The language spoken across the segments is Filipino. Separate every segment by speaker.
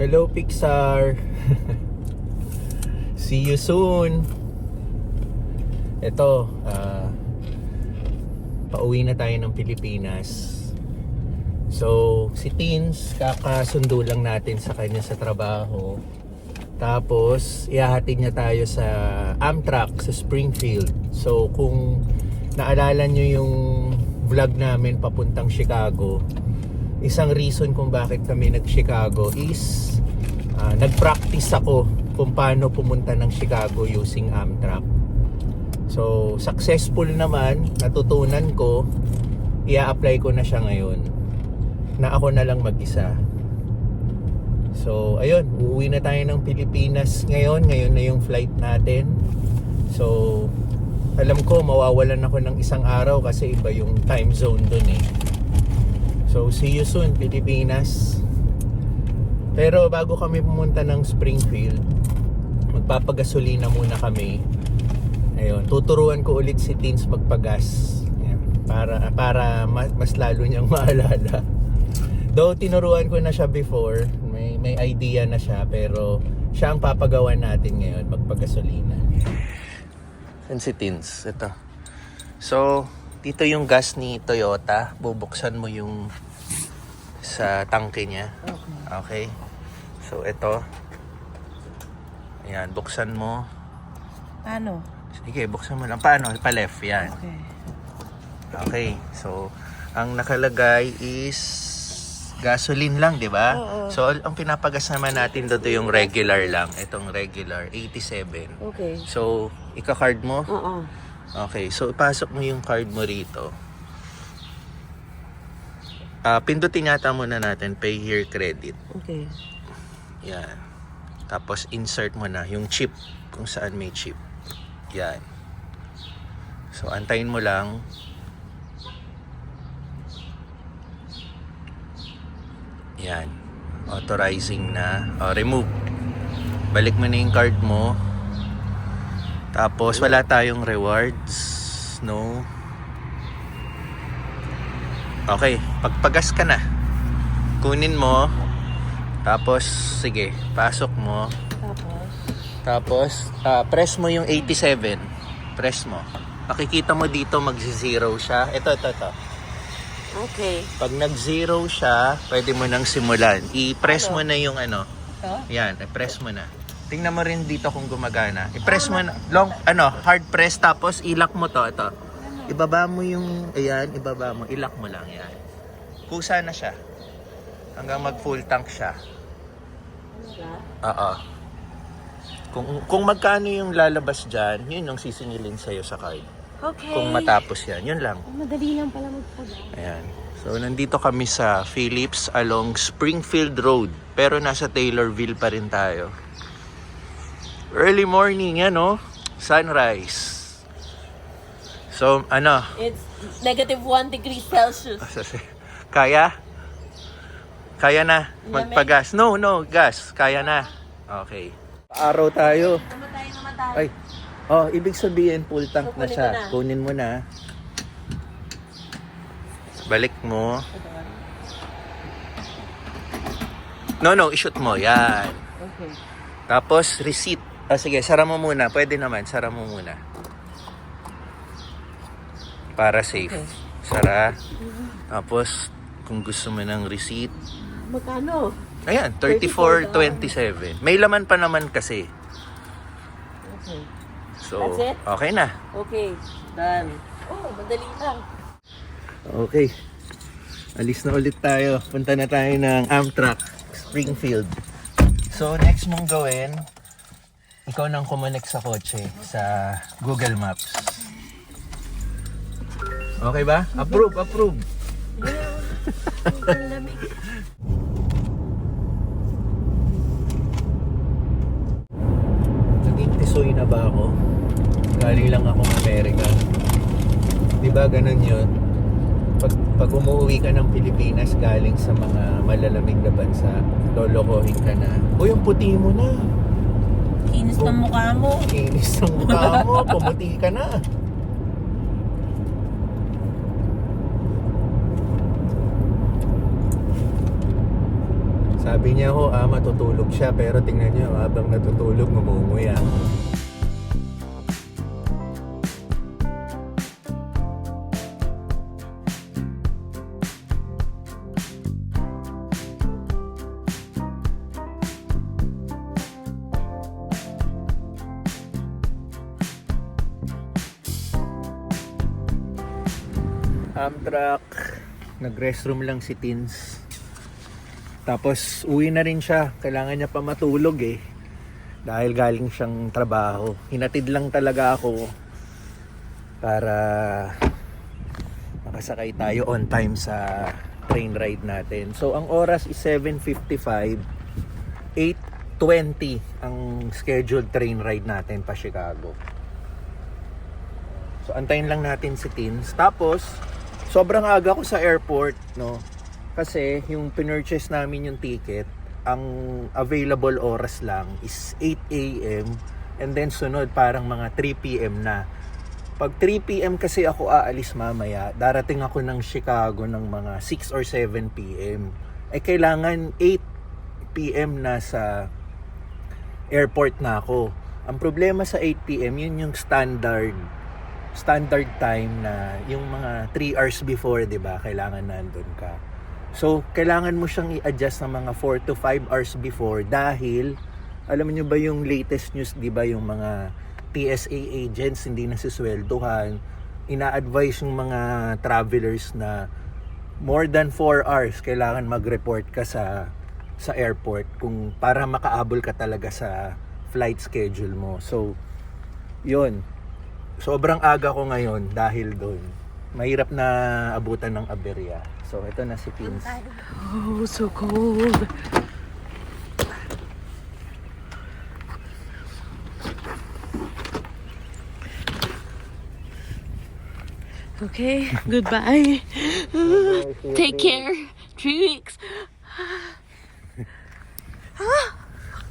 Speaker 1: Hello Pixar. See you soon. Ito, pauwi na tayo ng Pilipinas. So, si Teens, kakasundo lang natin sa kanya sa trabaho. Tapos, ihahatid niya tayo sa Amtrak sa Springfield. So, kung naalala nyo yung vlog namin papuntang Chicago, isang reason kung bakit kami nag-Chicago is nag-practice ako kung paano pumunta ng Chicago using Amtrak. So, successful naman, natutunan ko, i-apply ko na siya ngayon na ako na lang mag-isa. So, ayun, uuwi na tayo ng Pilipinas ngayon na yung flight natin. So, alam ko mawawalan ako ng isang araw kasi iba yung time zone dun eh. So, see you soon Pilipinas. Pero bago kami pumunta ng Springfield, magpapagasolina muna kami. Ayun, tuturuan ko ulit si Teens magpagas. Ayan, para mas lalo niyang maalala. Though tinuruan ko na siya before, may idea na siya, pero siya ang papagawan natin ngayon, magpagasolina. Yan si Teens, ito. So, dito yung gas ni Toyota. Bubuksan mo yung sa tangke niya. Okay. So, ito. Ayan, buksan mo.
Speaker 2: Paano?
Speaker 1: Sige, buksan mo lang. Paano? Pa-left, yan.
Speaker 2: Okay.
Speaker 1: Okay. So, ang nakalagay is gasoline lang, di ba? So, ang pinapagas naman natin doon yung regular lang. Itong regular, 87.
Speaker 2: Okay.
Speaker 1: So, ika-card mo?
Speaker 2: Oo.
Speaker 1: Okay, so ipasok mo yung card mo rito. Pindutin yata muna natin, pay here credit.
Speaker 2: Okay.
Speaker 1: Yan. Tapos insert mo na yung chip, kung saan may chip. Yan. So, antayin mo lang. Yan. Authorizing na. Remove. Balik mo na yung card mo. Tapos, wala tayong rewards. No. Okay. Pagpagas ka na. Kunin mo. Tapos, sige. Pasok mo. Tapos, press mo yung 87. Press mo. Makikita mo dito mag-zero siya. Ito.
Speaker 2: Okay.
Speaker 1: Pag nag-zero siya, pwede mo nang simulan. I-press mo na yung ano.
Speaker 2: Ito?
Speaker 1: Yan, i-press mo na. Tingnan mo rin dito kung gumagana. I-press mo na, hard press, tapos ilak mo to, ito. Ibaba mo yung, ayan, ibaba mo, ilak mo lang, yan. Kusa na siya. Hanggang mag-full tank siya. Oo. Kung magkano yung lalabas dyan, yun yung sisingilin sa'yo sa card.
Speaker 2: Okay.
Speaker 1: Kung matapos yan, yun lang.
Speaker 2: Madali lang pala magpagas.
Speaker 1: Ayan. So, nandito kami sa Phillips along Springfield Road. Pero nasa Taylorville pa rin tayo. Early morning, yan oh. Sunrise. So, ano?
Speaker 2: It's negative 1 degree Celsius.
Speaker 1: Kaya? Kaya na magpagas? No, gas. Kaya na. Okay. Araw tayo.
Speaker 2: Namatay.
Speaker 1: Ay. Oh, ibig sabihin full tank na siya. Kunin mo na. Balik mo. No, i-shoot mo. Yan.
Speaker 2: Okay.
Speaker 1: Tapos, receipt. Sige, sara mo muna. Pwede naman, sara mo muna. Para safe.
Speaker 2: Okay.
Speaker 1: Sara. Tapos, kung gusto mo ng receipt.
Speaker 2: Magkano?
Speaker 1: Ayan, 34.27. May laman pa naman kasi.
Speaker 2: Okay.
Speaker 1: So,
Speaker 2: That's it?
Speaker 1: okay na.
Speaker 2: Okay. Done. Oh, madali lang.
Speaker 1: Okay. Alis na ulit tayo. Punta na tayo ng Amtrak, Springfield. So, next mong gawin, ikaw nang kumonek sa kotse sa Google Maps. Okay ba? Approve.
Speaker 2: Ang lamig.
Speaker 1: Naging tisoy na ba ako? Galing lang akong Amerika. Diba ganun yun? Pag umuwi ka ng Pilipinas galing sa mga malalamig na bansa, lolokohin ka na. O yung puti mo na.
Speaker 2: Kinis ng mukha mo.
Speaker 1: Kinis ng mukha mo. Pumuti ka na. Sabi niya ho, matutulog siya, pero tingnan niyo, habang natutulog, ngumunguya. Amtrak, nag-restroom lang si Teens. Tapos uwi na rin siya. Kailangan niya pa matulog eh. Dahil galing siyang trabaho. Hinatid lang talaga ako para makasakay tayo on time sa train ride natin. So ang oras is 7:55. 8:20 ang scheduled train ride natin pa Chicago. So antayin lang natin si Teens. Tapos sobrang aga ko sa airport, no? Kasi yung pinurchase namin yung ticket, ang available oras lang is 8 a.m. and then sunod parang mga 3 p.m. na. Pag 3 p.m. kasi ako aalis mamaya, darating ako ng Chicago ng mga 6 or 7 p.m. Eh kailangan 8 p.m. na sa airport na ako. Ang problema sa 8 p.m. yun yung standard time na yung mga 3 hours before, 'di ba? Kailangan nandun ka. So, kailangan mo siyang i-adjust ng mga 4 to 5 hours before dahil alam niyo ba yung latest news, 'di ba, yung mga TSA agents hindi nasisweldohan. Ina-advise yung mga travelers na more than 4 hours kailangan mag-report ka sa airport kung para makaabol ka talaga sa flight schedule mo. So, 'yun. Sobrang aga ko ngayon dahil doon. Mahirap na abutan ng aberya. So, ito na si Teens.
Speaker 2: Oh, so cold. Okay, goodbye. Take care. 3 weeks.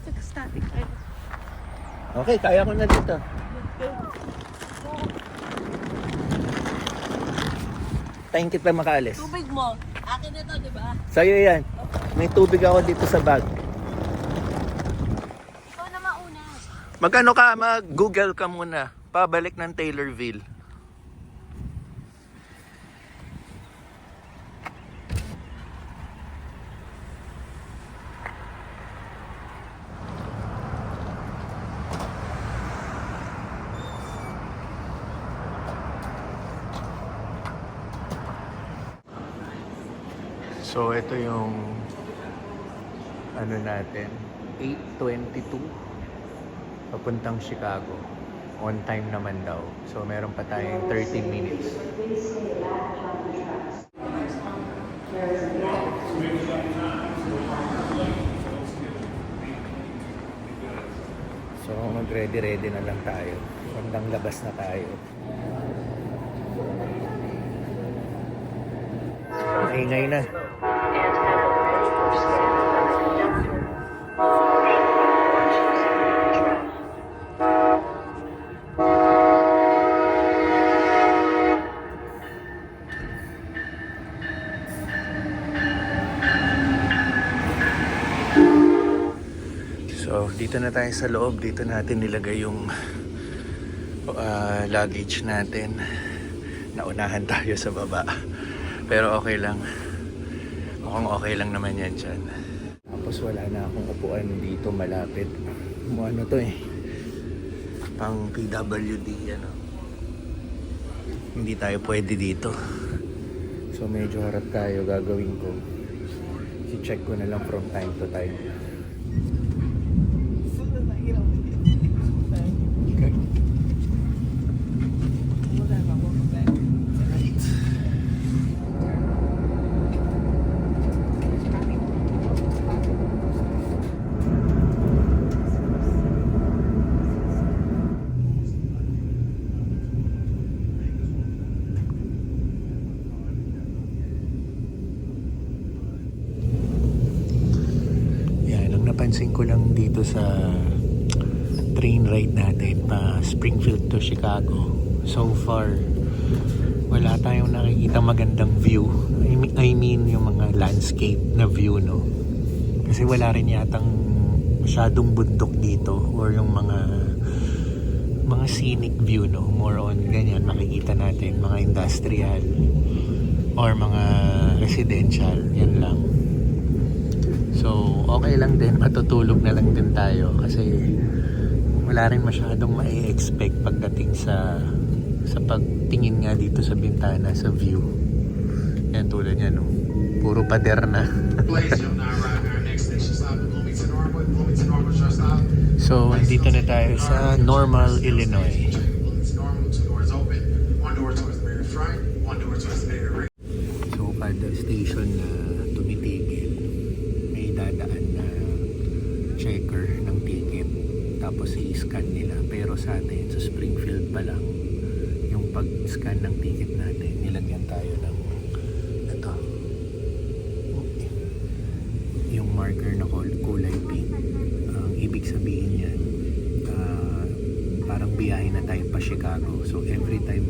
Speaker 2: Nag-static tayo.
Speaker 1: Okay, kaya ko na dito. Tayin kita makaalis.
Speaker 2: Tubig mo. Akin na to, di ba?
Speaker 1: Sa'yo yan. May tubig ako dito sa bag.
Speaker 2: Ikaw na mauna.
Speaker 1: Magano ka? Mag-google ka muna. Pabalik ng Taylorville. So ito yung ano natin, 8:22 papuntang Chicago. On time naman daw. So meron pa tayong 30 minutes. So mag-ready na lang tayo. Hanggang labas na tayo. Ingay na. So, dito na tayo sa loob. Dito natin nilagay yung luggage natin. Naunahan tayo sa baba. Pero okay lang. Mukhang okay lang naman yan dyan. Tapos wala na akong upuan dito malapit. Ano to eh. Pang PWD ano. Hindi tayo pwede dito. So medyo harap tayo. Gagawin ko. I-check ko na lang from time to time. Napansin ko lang dito sa train ride natin pa Springfield to Chicago. So far, wala tayong nakikita magandang view. I mean yung mga landscape na view, no? Kasi wala rin yatang masyadong bundok dito or yung mga scenic view, no? More on ganyan makikita natin, mga industrial or mga residential, yan lang. So okay lang din, matutulog na lang din tayo kasi wala rin masyadong mai-expect pagdating sa pagtingin nga dito sa bintana, sa view. Yan, tulad yan, no? Puro pader na. So, dito na tayo sa Normal, Illinois. So, kada station na tumitigil, may dadaan na checker ng ticket. Tapos i-scan nila. Pero sa atin, sa Springfield pa lang, yung pag-scan ng ticket natin, nilagyan tayo ng ito. Yung marker na kulay pink. Ang ibig sabihin yan, parang biyahe na tayo pa Chicago. So every time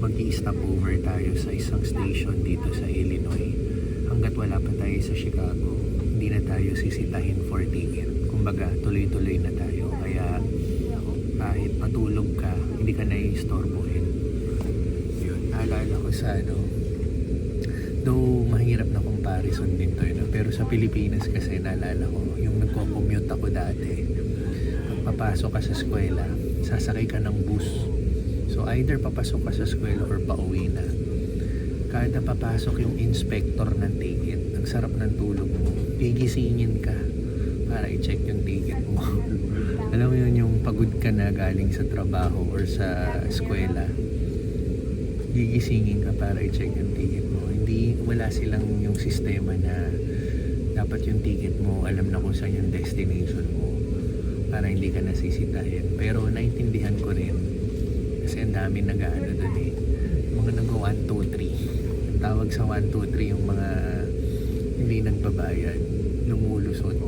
Speaker 1: mag-i-stop over tayo sa isang station dito sa Illinois, hanggat wala pa tayo sa Chicago, hindi na tayo sisitahin for ticket. Kumbaga, tuloy-tuloy na tayo. Kaya kahit matulog ka, hindi ka na i-istorbohin. Yun, naalala ko sa though mahirap na comparison din to, pero sa Pilipinas kasi naalala ko, yung nagko-commute ako dati, papasok ka sa eskwela, sasakay ka ng bus. So either papasok ka sa eskwela or pauwi na. Kada papasok yung inspector ng ticket, ang sarap ng tulog mo, gigisingin ka para i-check yung ticket mo. Alam mo yun, yung pagod ka na galing sa trabaho or sa eskwela, gigisingin ka para i-check yung ticket mo. Hindi, wala silang yung sistema na dapat yung ticket mo, alam na kung saan yung destination mo para hindi ka nasisitahin. Pero naintindihan ko rin kasi ang dami nag-ano doon eh. Mga nag-1, 2, 3. Ang tawag sa 1, 2, 3 yung mga hindi nagbabayad, lumulusot.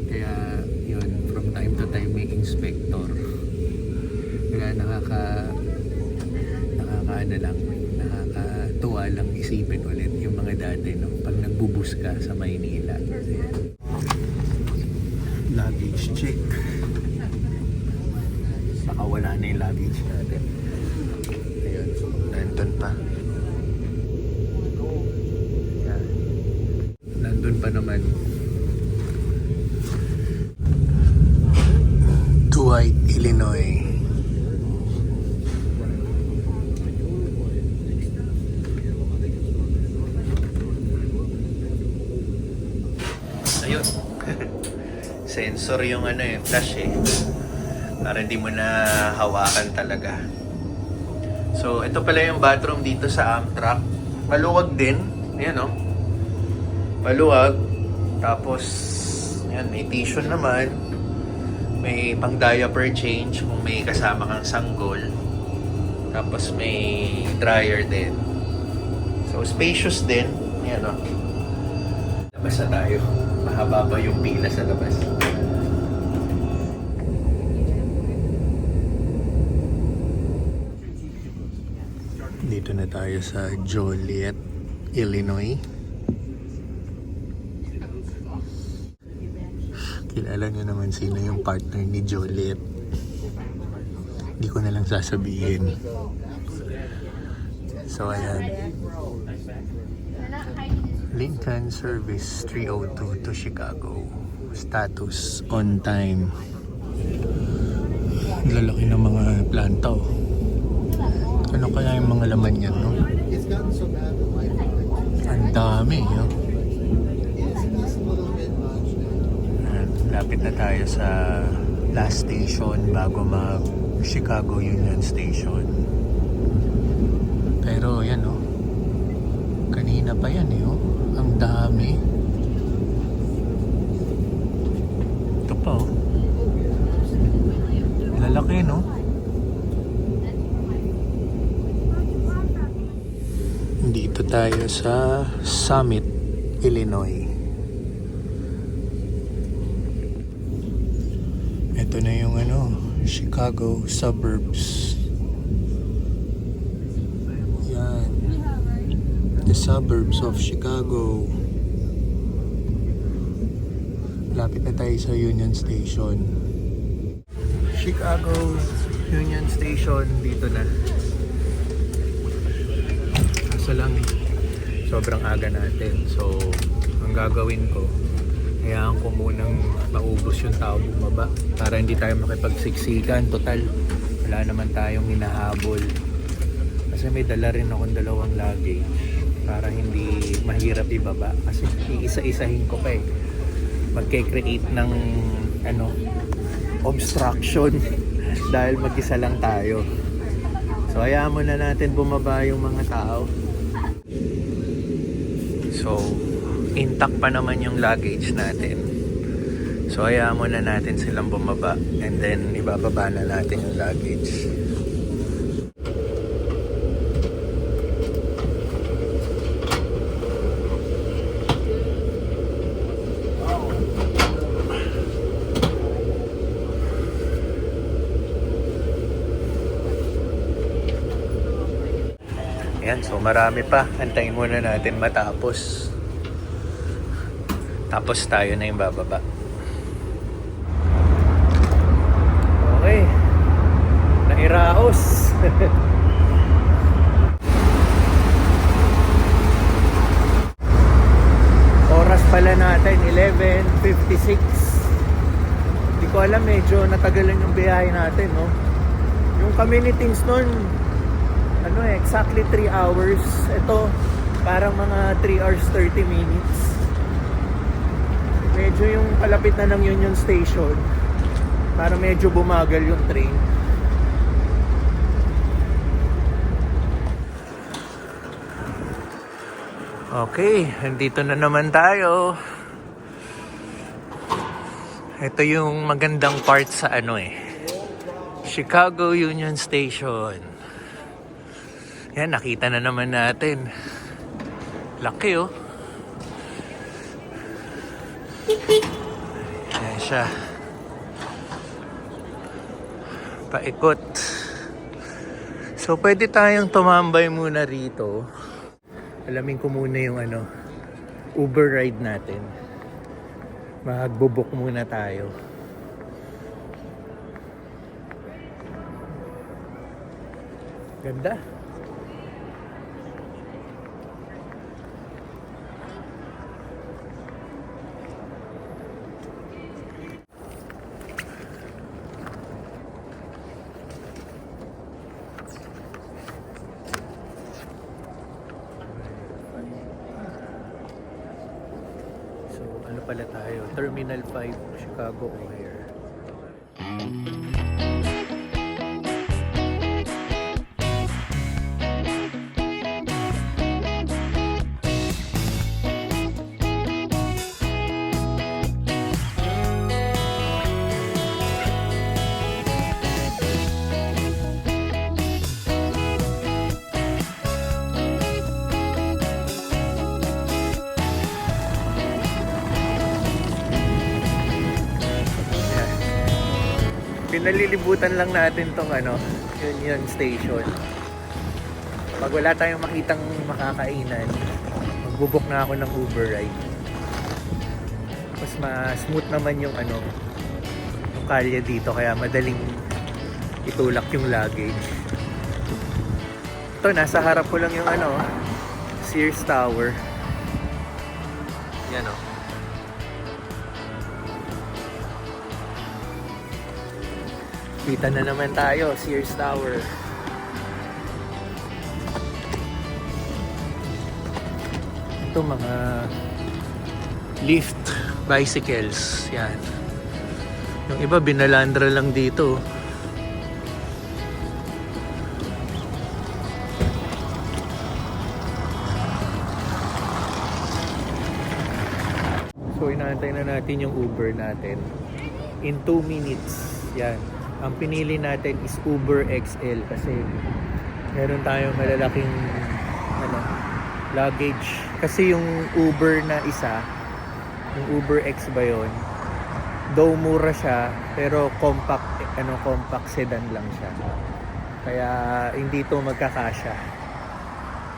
Speaker 1: Kaya yun, from time to time may inspector. Kaya nakakaano lang, nakakatuwa lang isipin ulit yung mga dati, no? Pag nagbubus ka sa Maynila. Luggage check. Baka wala na yung luggage natin. Ayun, nandun pa. Yan. Nandun pa naman. Dwight, Illinois. Ayun. Sensor yung flash para hindi mo na hawakan talaga. So ito pala yung bathroom dito sa Amtrak. Maluwag din. Ayan, no? Maluwag. Tapos yan, may tissue naman. May pang diaper change kung may kasama kang sanggol. Tapos may dryer din. So spacious din. Ayan, no? Labas na tayo. Mahaba pa yung pila sa labas. Dito na tayo sa Joliet, Illinois. Kilala nyo naman sino yung partner ni Joliet. Hindi ko na lang sasabihin. So ayan, Lincoln Service 302 to Chicago. Status on time. Lalaki ng mga planta, oh. Ano kaya yung mga laman yan, no? Ang dami, no? Lapit na tayo sa last station bago mag Chicago Union Station. Pero yan, no? Kanina pa yan, oh. Ang dami. Ito pa, oh. Lalaki, no? Dito tayo sa Summit, Illinois. Ito na yung Chicago suburbs. Yan. The suburbs of Chicago. Lapit na tayo sa Union Station. Chicago Union Station, dito na. Kaso lang, sobrang aga natin. So, ang gagawin ko, hayaan ko munang maubos yung tao bumaba para hindi tayo makipagsiksikan. Total, wala naman tayong hinahabol. Kasi may dala rin akong 2 luggage para hindi mahirap ibaba. Kasi iisa-isahin ko pa eh. Magke-create ng obstruction dahil mag-isa lang tayo. So hayaan muna natin bumaba yung mga tao. So intact pa naman yung luggage natin. So hayaan muna natin silang bumaba and then ibababa na natin yung luggage. Ayan, so marami pa. Antayin muna natin matapos. Tapos tayo na yung bababa. Okay. Nairaos. Oras pala natin, 11:56. Hindi ko alam, medyo natagalan yung biyahe natin, no? Yung communities nun, exactly 3 hours. Ito, parang mga 3 hours 30 minutes. Medyo yung kalapit na ng Union Station, para medyo bumagal yung train. Okay, nandito na naman tayo. Ito yung magandang part sa Chicago Union Station. Yan, nakita na naman natin. Laki oh. Ayan siya. Paikot. So, pwede tayong tumambay muna rito. Alamin ko muna yung Uber ride natin. Magbubuk muna tayo. Ganda. Pala tayo, Terminal 5, Chicago O'Hare. Pinalilibutan lang natin tong Union Station. Pag wala tayong makitang makakainan, magbubuk na ako ng Uber ride. Mas ma-smooth naman yung yung kalye dito, kaya madaling itulak yung luggage. Ito, nasa harap ko lang yung Sears Tower. Yan o. Kita na naman tayo, Sears Tower. Ito mga lift bicycles. Yan. Yung iba binalandra lang dito. So inaantay na natin yung Uber natin. In 2 minutes. Yan. Ang pinili natin is Uber XL kasi meron tayong malalaking luggage. Kasi yung Uber na isa, yung Uber X ba yun, though mura siya, pero compact sedan lang siya. Kaya hindi to magkakasya.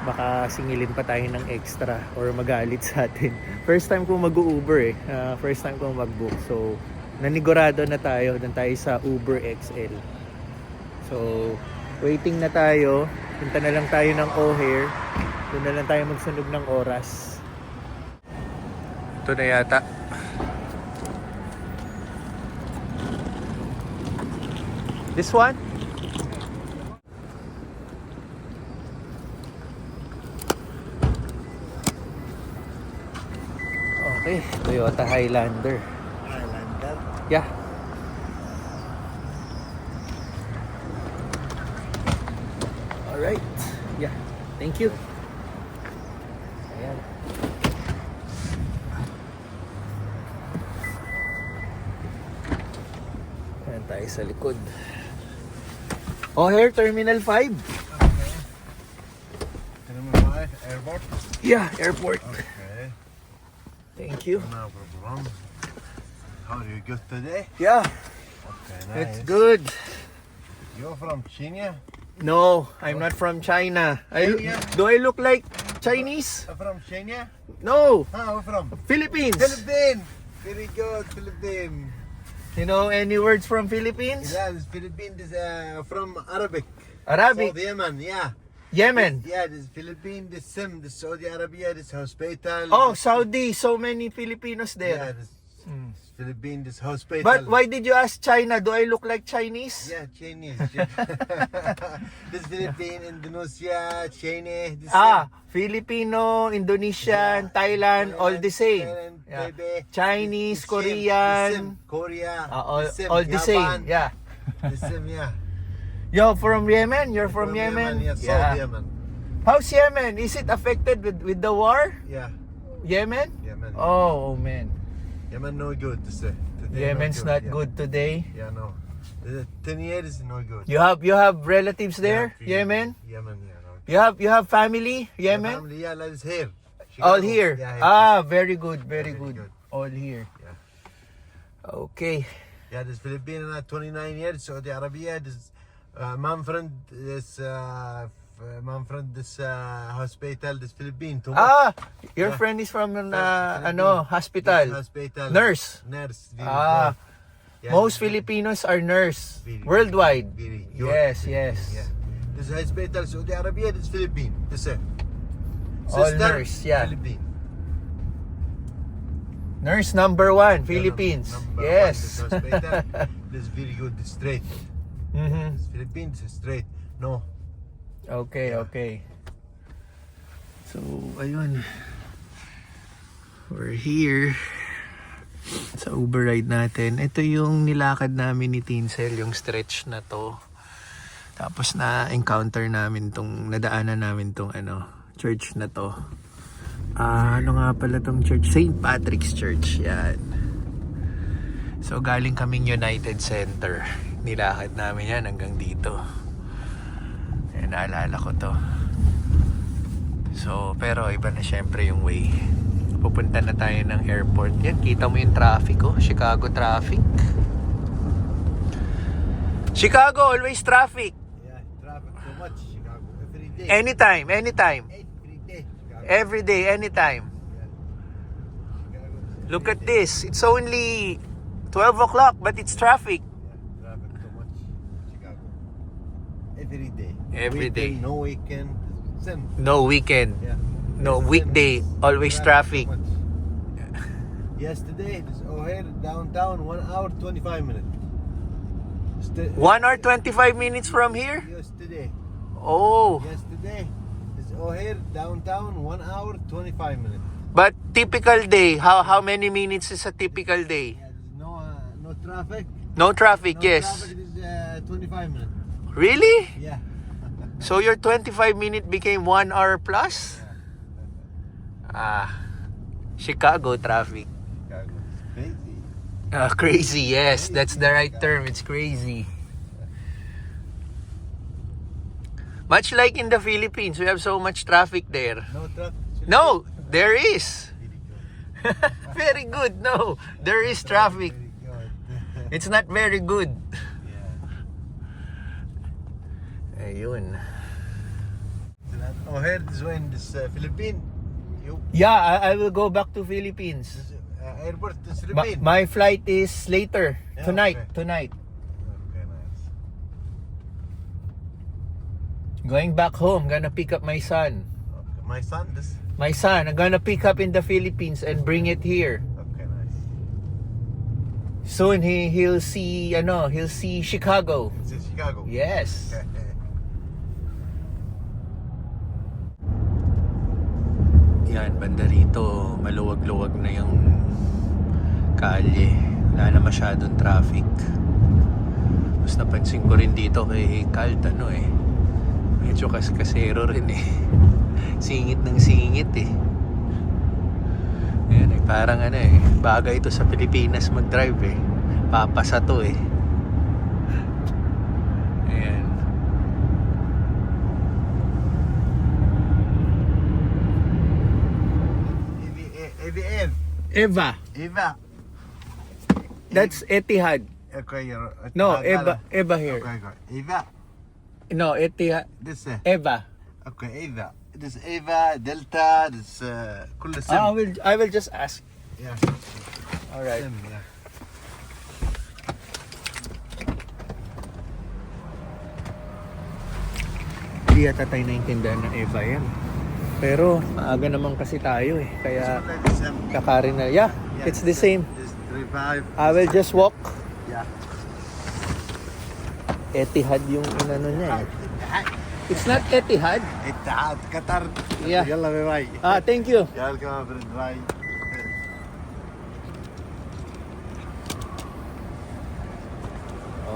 Speaker 1: baka singilin pa tayo ng extra or magalit sa atin. First time ko mag-Uber first time ko mag-book. So, nanigurado na tayo. Doon tayo sa Uber XL. So, waiting na tayo. Punta na lang tayo ng O'Hare. Doon na lang tayo magsunog ng oras. Ito na yata. This one? Okay, Toyota Highlander.
Speaker 3: Highlander.
Speaker 1: Yeah. All right. Yeah. Thank you. Ayan. Ayan tayo sa likod. O'Hare Terminal 5.
Speaker 3: Terminal 5, airport.
Speaker 1: Yeah, airport.
Speaker 3: Okay.
Speaker 1: Thank you.
Speaker 3: No problem. How are you good today?
Speaker 1: Yeah,
Speaker 3: Okay, nice.
Speaker 1: it's good.
Speaker 3: You're from China?
Speaker 1: No, I'm not from China.
Speaker 3: China?
Speaker 1: Do I look like Chinese?
Speaker 3: From China?
Speaker 1: No,
Speaker 3: Where from?
Speaker 1: Philippines.
Speaker 3: Philippines. Very good, Philippines.
Speaker 1: You know any words from Philippines?
Speaker 3: Yeah, this Philippines is from Arabic.
Speaker 1: Arabic.
Speaker 3: South Yemen, yeah.
Speaker 1: Yemen.
Speaker 3: Yeah, this Philippines, this Saudi Arabia, this hospital.
Speaker 1: Oh, Saudi. So many Filipinos
Speaker 3: Yeah,
Speaker 1: there.
Speaker 3: this Philippines, this hospital.
Speaker 1: But why did you ask China? Do I look like Chinese?
Speaker 3: Yeah, Chinese. This Philippines, Indonesia, China. This
Speaker 1: Filipino, Indonesian,
Speaker 3: Yeah.
Speaker 1: Thailand, all the same.
Speaker 3: Thailand,
Speaker 1: Yeah.
Speaker 3: baby.
Speaker 1: Chinese,
Speaker 3: The same,
Speaker 1: Korean,
Speaker 3: the same. Korea.
Speaker 1: all the same. Yeah.
Speaker 3: The same, yeah.
Speaker 1: You're from Yemen? You're from Yemen?
Speaker 3: Yeah, South Yemen.
Speaker 1: How's Yemen? Is it affected with the war?
Speaker 3: Yeah,
Speaker 1: Yemen?
Speaker 3: Yemen.
Speaker 1: Oh man.
Speaker 3: Yemen no good to say. Today
Speaker 1: Yemen's not
Speaker 3: yeah.
Speaker 1: good today.
Speaker 3: Yeah, no. The 10 years is no good.
Speaker 1: You have relatives there?
Speaker 3: Yeah,
Speaker 1: Yemen?
Speaker 3: Yemen, yeah. No.
Speaker 1: You have family?
Speaker 3: Yeah,
Speaker 1: Yemen?
Speaker 3: family, yeah, like it's here.
Speaker 1: All
Speaker 3: Chicago.
Speaker 1: here.
Speaker 3: Yeah,
Speaker 1: Very good, very
Speaker 3: Very
Speaker 1: good.
Speaker 3: good.
Speaker 1: All here.
Speaker 3: Yeah.
Speaker 1: Okay.
Speaker 3: Yeah, this Philippines 29 years, Saudi Arabia. This Manfred, this hospital, this Philippines. Too much.
Speaker 1: Your
Speaker 3: Yeah.
Speaker 1: friend is from
Speaker 3: Philippines.
Speaker 1: hospital.
Speaker 3: This hospital.
Speaker 1: Nurse.
Speaker 3: Nurse. Very
Speaker 1: Ah.
Speaker 3: good. Yeah,
Speaker 1: Most
Speaker 3: this-
Speaker 1: Filipinos are nurse
Speaker 3: very-
Speaker 1: worldwide.
Speaker 3: very good.
Speaker 1: Yes, yes.
Speaker 3: Yeah. This hospital, Saudi Arabia, this Philippines. The same.
Speaker 1: All nurse, yeah.
Speaker 3: Philippines.
Speaker 1: Nurse number 1,
Speaker 3: Yeah,
Speaker 1: Philippines.
Speaker 3: number one,
Speaker 1: Yes.
Speaker 3: this hospital, this very good, straight.
Speaker 1: Mhm.
Speaker 3: This Philippines is straight. No.
Speaker 1: Okay,
Speaker 3: Yeah.
Speaker 1: okay. So, ayun. We're here sa Uber ride natin. Ito yung nilakad namin ni Tinsel, yung stretch na to. Tapos na-encounter namin nadaanan namin tong church na to. Ano nga pala tong church? St. Patrick's Church. Yan. So, galing kaming United Center. Nilakad namin yan hanggang dito. Ayan, naalala ko to. So, pero iba na syempre yung way. Pupunta na tayo ng airport. Yan, kita mo yung traffic, oh. Chicago traffic. Chicago, always traffic.
Speaker 3: Yeah, traffic so much, Chicago. Every day.
Speaker 1: Anytime.
Speaker 3: Every day, Chicago.
Speaker 1: Every day, anytime.
Speaker 3: Chicago.
Speaker 1: Look at this. It's only 12 o'clock, but it's traffic.
Speaker 3: Yeah, traffic so much, Chicago. Every day.
Speaker 1: Every day.
Speaker 3: No weekend. Same.
Speaker 1: No weekend.
Speaker 3: Yeah.
Speaker 1: No
Speaker 3: Same.
Speaker 1: weekday. Always traffic.
Speaker 3: so much. Yesterday, this O'Hare downtown, 1 hour 25 minutes.
Speaker 1: 1 hour 25 minutes from here?
Speaker 3: Yesterday.
Speaker 1: Oh.
Speaker 3: Yesterday, this O'Hare downtown, 1 hour 25 minutes.
Speaker 1: But typical day, how many minutes is a typical day?
Speaker 3: Yeah, there's no traffic.
Speaker 1: No traffic,
Speaker 3: No
Speaker 1: yes.
Speaker 3: traffic is 25 minutes.
Speaker 1: Really?
Speaker 3: Yeah.
Speaker 1: So your 25 minute became 1 hour plus? Chicago traffic.
Speaker 3: Chicago. Crazy.
Speaker 1: Crazy, yes. That's the right term. It's crazy. Much like in the Philippines, we have so much traffic there.
Speaker 3: No traffic.
Speaker 1: No, there is.
Speaker 3: Very good.
Speaker 1: Very good. No, there is traffic.
Speaker 3: Very good.
Speaker 1: It's not very good.
Speaker 3: Yeah.
Speaker 1: Ayun.
Speaker 3: go here. This one, this Philippines. You
Speaker 1: Yeah, I will go back to Philippines.
Speaker 3: this, airport is Philippines.
Speaker 1: My flight is later.
Speaker 3: Yeah,
Speaker 1: Tonight.
Speaker 3: okay.
Speaker 1: Tonight.
Speaker 3: Okay, nice.
Speaker 1: Going back home. Gonna pick up my son.
Speaker 3: Okay. My son, this.
Speaker 1: My son, I'm gonna pick up in the Philippines and bring it here.
Speaker 3: Okay, nice.
Speaker 1: Soon he'll see he'll see Chicago.
Speaker 3: This is Chicago.
Speaker 1: Yes. Yan, banda rito, maluwag-luwag na yung kalye. Wala na masyadong traffic. Mas napansin ko rin dito kay Calt, medyo kasero rin eh. Singit ng singit eh. Ayan parang bagay ito sa Pilipinas mag-drive eh. Papasa to eh. Ayan.
Speaker 3: ABM.
Speaker 1: Eva.
Speaker 3: Eva.
Speaker 1: That's Etihad.
Speaker 3: Okay, you're.
Speaker 1: No, Eva here.
Speaker 3: Okay, okay. Eva.
Speaker 1: No, Etihad.
Speaker 3: This.
Speaker 1: Eva.
Speaker 3: Okay, Eva. This Eva, Delta, this كل سم.
Speaker 1: I will just ask.
Speaker 3: Yeah.
Speaker 1: All right.
Speaker 3: Sim, yeah.
Speaker 1: Hindi yata tayo naintindihan ng Eva yan. Pero maaga naman kasi tayo eh. Kaya
Speaker 3: Like the same.
Speaker 1: kakarin na. Yeah,
Speaker 3: Yeah,
Speaker 1: it's the same.
Speaker 3: This 35.
Speaker 1: I will just walk.
Speaker 3: Yeah.
Speaker 1: Etihad yung inano niya eh. It's not Etihad.
Speaker 3: اتحاد قطر.
Speaker 1: Yeah.
Speaker 3: يلا باي باي.
Speaker 1: Thank you.
Speaker 3: يا welcome friend باي.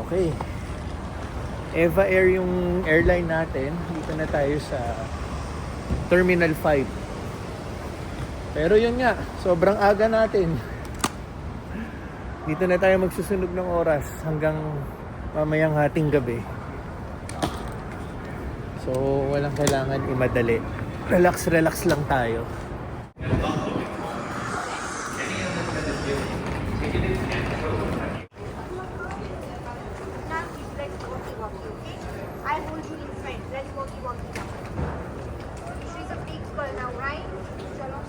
Speaker 1: Okay. Eva Air yung airline natin. Dito na tayo sa Terminal 5. Pero yun nga, sobrang aga natin. Dito na tayo magsusunog ng oras hanggang mamayang hating gabi. So, walang kailangan imadali. Relax lang tayo.
Speaker 4: I hold you in front. Let's walk. She's a big girl now, right? Chalo.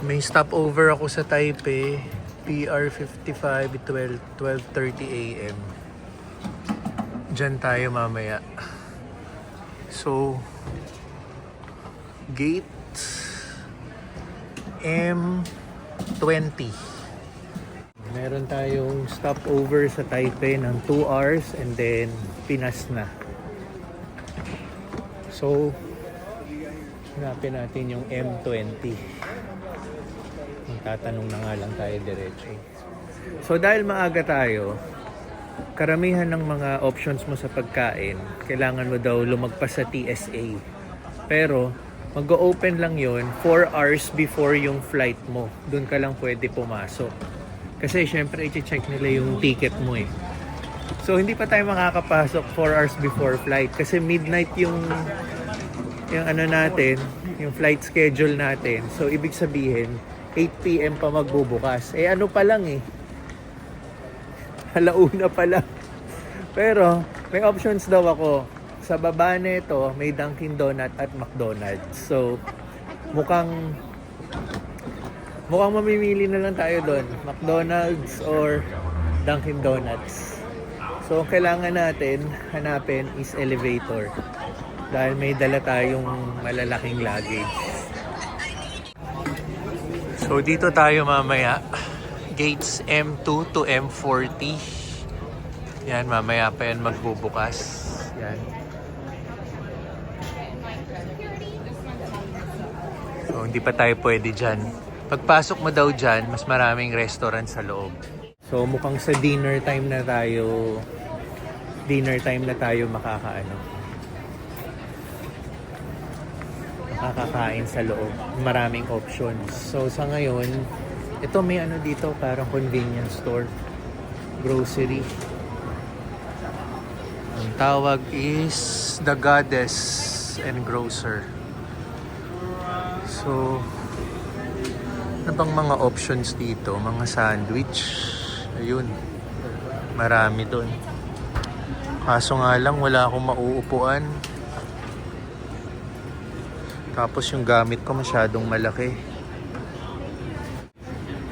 Speaker 1: May stopover ako sa Taipei. PR 55, 12:30 AM. Diyan tayo mamaya. So, gate M20. Meron tayong stopover sa Taipei ng 2 hours and then Pinas na. So, hanapin natin yung M20. Tatanong na nga lang tayo diretso. So dahil maaga tayo, karamihan ng mga options mo sa pagkain, kailangan mo daw lumagpas sa TSA. Pero mag-o-open lang yon 4 hours before yung flight mo. Doon ka lang pwede pumasok. Kasi syempre i-check nila yung ticket mo eh. So hindi pa tayo makakapasok 4 hours before flight kasi midnight yung ano natin, yung flight schedule natin. So ibig sabihin 8 PM pa magbubukas. Eh ano pa lang eh. Halauna pa lang. Pero may options daw ako. Sa baba nito may Dunkin Donut at McDonald's. So mukhang mamimili na lang tayo doon. McDonald's or Dunkin Donuts. So ang kailangan natin hanapin is elevator. Dahil may dala tayong malalaking luggage. So dito tayo mamaya, gates M2 to M40. Yan, mamaya pa yan magbubukas. Yan. So hindi pa tayo pwede dyan. Pagpasok mo daw dyan, mas maraming restaurant sa loob. So mukhang sa dinner time na tayo makakakain sa loob. Maraming options. So sa ngayon, ito may ano dito, parang convenience store, grocery. Ang tawag is The Goddess and Grocer. So ano bang mga options dito? Mga sandwich. Ayun. Marami doon. Kaso nga lang wala akong mauupuan. Tapos yung gamit ko masyadong malaki.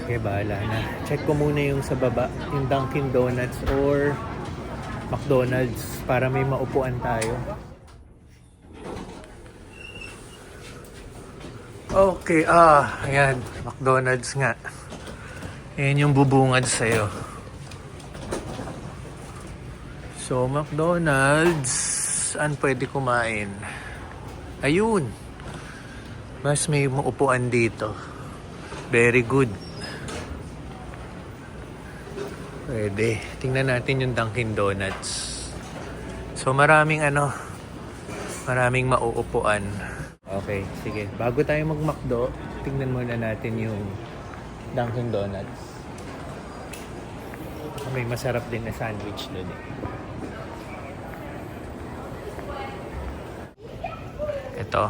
Speaker 1: Okay, bahala na. Check ko muna yung sa baba, yung Dunkin Donuts or McDonald's para may maupuan tayo. Okay, ayan, McDonald's nga. Ayan yung bubungad sa'yo. So, McDonald's, saan pwede kumain? Ayun. Mas may maupuan dito. Very good. Pwede. Tingnan natin yung Dunkin Donuts. So, maraming mauupuan. Okay, sige. Bago tayo mag-McDo, tingnan muna natin yung Dunkin Donuts. May masarap din na sandwich doon eh. Ito.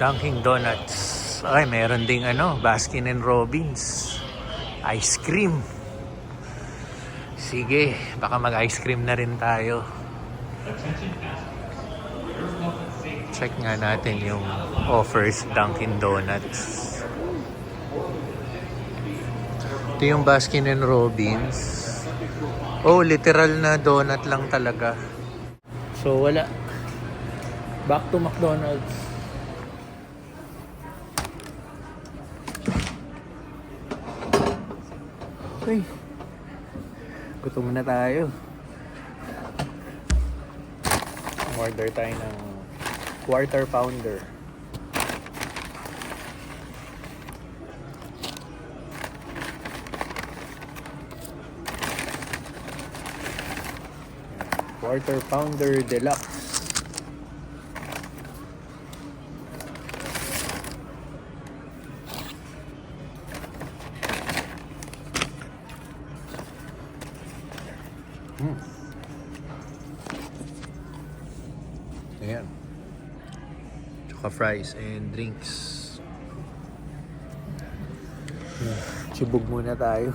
Speaker 1: Dunkin Donuts. Ay, meron ding Baskin and Robbins. Ice cream. Sige, baka mag-ice cream na rin tayo. Check nga natin yung offers Dunkin Donuts. Ito yung Baskin and Robbins. Oh, literal na donut lang talaga. So, wala. Back to McDonald's. Okay. Gutom na tayo. Order tayo ng quarter pounder. Quarter pounder deluxe. Ayan. Tsaka fries and drinks. Chibog muna tayo.